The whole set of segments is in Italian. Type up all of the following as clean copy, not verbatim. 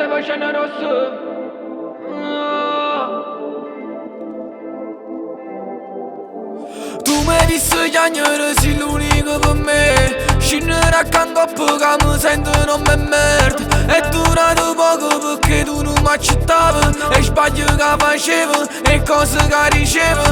stai facendo rosso. Tu mi hai visto gli anni, sei l'unico per me. Scendere accanto a poco che mi sento non mi merda. È durato poco perché tu non mi accettavi. E sbaglio che facevo e cose che ricevo.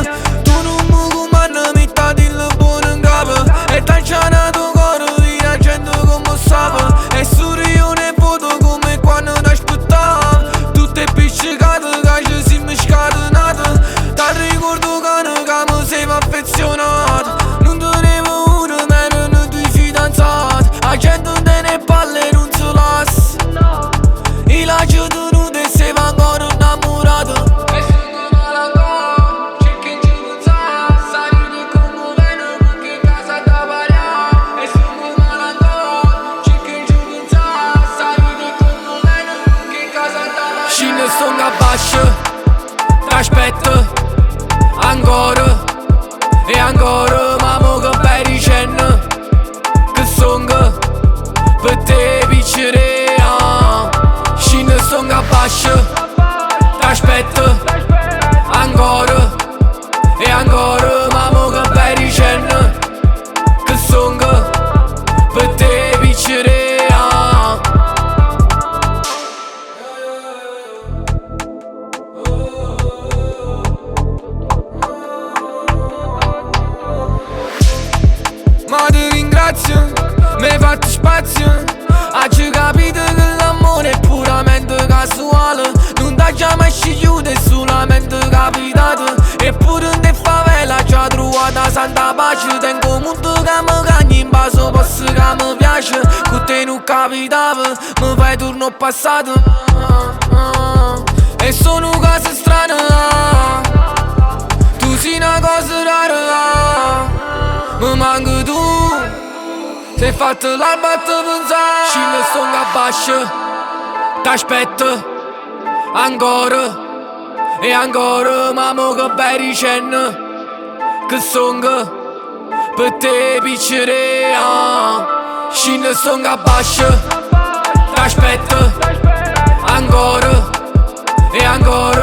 Tu non mi comandi, mi dai il buono in capo. E tanciano tuo cuore di la gente come stava. E sorrido ne voto come quando ti aspettavo. Tutte piccicate che ci siamo scatenate. Ti ricordo che mi sei affezionato. Non tenevo uno meno noi due fidanzati. La gente te ne palle non si lascia. E la gente non te sei ancora innamorato. E sono male ancora, cerchi di pensare. Sai di come vengo perché casa da variare. E sono male ancora, cerchi di pensare. Sai di come vengo perché casa da variare. Scende sto a basso, ti aspetto ancora e ancora, mamma che bei dicendo che song per te piccere. Scende sto a basso, ti aspetto ancora e ancora, mamma che bei dicendo che song per te piccere. Ma ti ringrazio, mi hai fatto spazio. Oggi capito che l'amore è puramente casuale. Non ti già mai scegliuto, è solamente capitato. Eppure in te favela già trovata santa pace. Tengo molto che mi cagni in basso posto che mi piace. Con te non capitava, mi fai turno passato. E sono cose strane. Tu sei una cosa rara. Mi manca tu. Sei fatto l'alba a te pensare. Scende sto a basso, t'aspetto ancora e ancora, mamma che bei dicendo che song per te piccere. Scende sto a basso, t'aspetto ancora e ancora.